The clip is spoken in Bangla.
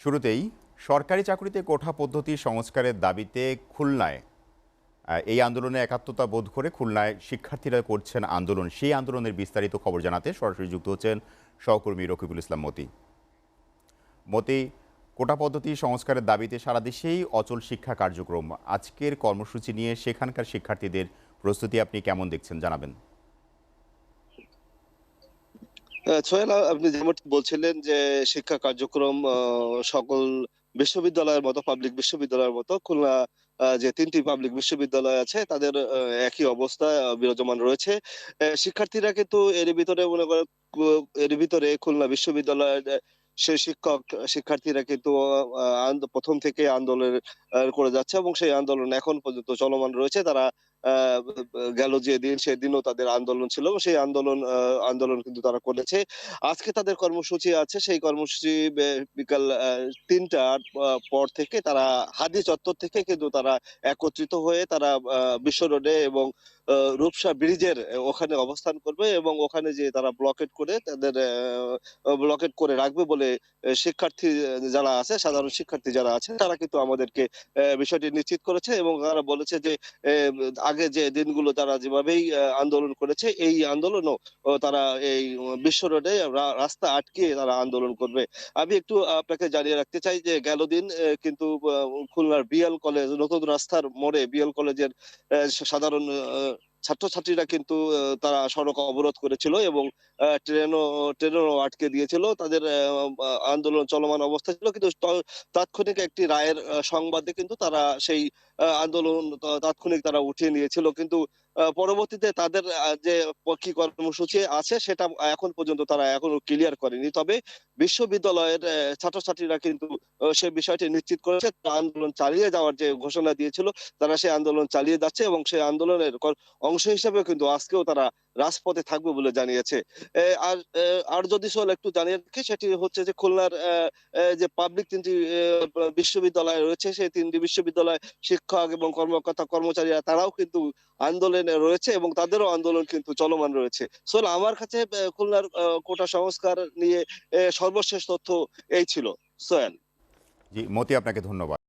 শুরুতেই সরকারি চাকরিতে কোঠা পদ্ধতি সংস্কারের দাবিতে খুলনায় এই আন্দোলনে একাত্মতা বোধ করে খুলনায় শিক্ষার্থীরা করছেন আন্দোলন। সেই আন্দোলনের বিস্তারিত খবর জানাতে সরাসরি যুক্ত হচ্ছেন সহকর্মী রকিবুল ইসলাম মতি। মতি, কোটা পদ্ধতি সংস্কারের দাবিতে সারা দেশেই অচল শিক্ষা কার্যক্রম। আজকের কর্মসূচি নিয়ে সেখানকার শিক্ষার্থীদের প্রস্তুতি আপনি কেমন দেখছেন জানাবেন। সোহেল, আপনি যেমনটি বলছিলেন যে শিক্ষা কার্যক্রম সকল বিশ্ববিদ্যালয়ের মতো, পাবলিক বিশ্ববিদ্যালয়ের মতো খুলনা যে ৩টি পাবলিক বিশ্ববিদ্যালয় আছে তাদের একই অবস্থা বিরাজমান রয়েছে। শিক্ষার্থীরা কিন্তু এর ভিতরে মনে করেন এর ভিতরে খুলনা বিশ্ববিদ্যালয়ের সে শিক্ষার্থীরা কিন্তু ১ম থেকে আন্দোলন করে যাচ্ছে এবং সেই আন্দোলন এখন পর্যন্ত চলমান রয়েছে। তারা আ গেল যেদিন সেদিনও তাদের আন্দোলন ছিল। সেই আন্দোলন কিন্তু তারা করেছে। আজকে তাদের কর্মসূচি আছে। সেই কর্মসূচি বিকাল ৩টার পর থেকে তারা হাদি চত্বর থেকে কিন্তু তারা একত্রিত হয়ে তারা বিশ্ব রোডে এবং রূপসা ব্রিজের ওখানে অবস্থান করবে এবং ওখানে যেয়ে তারা ব্লকেট করে রাখবে বলে শিক্ষার্থী যারা আছে, সাধারণ শিক্ষার্থী যারা আছে তারা কিন্তু আমাদেরকে বিষয়টি নিশ্চিত করেছে এবং তারা বলেছে যে এ আগে যে দিনগুলো তারা যেভাবেই আন্দোলন করেছে এই আন্দোলনও তারা এই বিশ্ব রোডে রাস্তা আটকিয়ে তারা আন্দোলন করবে। আমি একটু আপনাকে জানিয়ে রাখতে চাই যে গেল দিন কিন্তু খুলনার বিএল কলেজ নতুন রাস্তার মোড়ে বিএল কলেজের সাধারণ ছাত্রছাত্রীরা কিন্তু তারা সড়ক অবরোধ করেছিল এবং ট্রেনও আটকে দিয়েছিল। তাদের আন্দোলন চলমান অবস্থা ছিল। কিন্তু তাৎক্ষণিক একটি রায়ের সংবাদে কিন্তু তারা সেই আন্দোলন তাৎক্ষণিক তারা উঠিয়ে নিয়েছিল। কিন্তু পরবর্তীতে তাদের যে কি কর্মসূচি আছে সেটা এখন পর্যন্ত তারা এখনো ক্লিয়ার করেনি। তবে বিশ্ববিদ্যালয়ের ছাত্রছাত্রীরা কিন্তু সে বিষয়টি নিশ্চিত করেছে তারা আন্দোলন চালিয়ে যাওয়ার যে ঘোষণা দিয়েছিল, তারা সেই আন্দোলন চালিয়ে যাচ্ছে এবং সেই আন্দোলনের অংশ হিসেবেও কিন্তু আজকেও তারা রাজপথে থাকবে বলে জানিয়েছে। এ আর আর যদি সোহেল একটু জানিয়ে রাখি সেটি হচ্ছে যে খুলনার যে পাবলিক ৩ টি বিশ্ববিদ্যালয় রয়েছে সেই ৩ টি বিশ্ববিদ্যালয় শিক্ষক এবং কর্মচারীরা তারাও কিন্তু আন্দোলনে রয়েছে এবং তাদেরও আন্দোলন কিন্তু চলমান রয়েছে। সোহেল, আমার কাছে খুলনার কোটা সংস্কার নিয়ে সর্বশেষ তথ্য এই ছিল। সোহেল। জি মতি, আপনাকে ধন্যবাদ।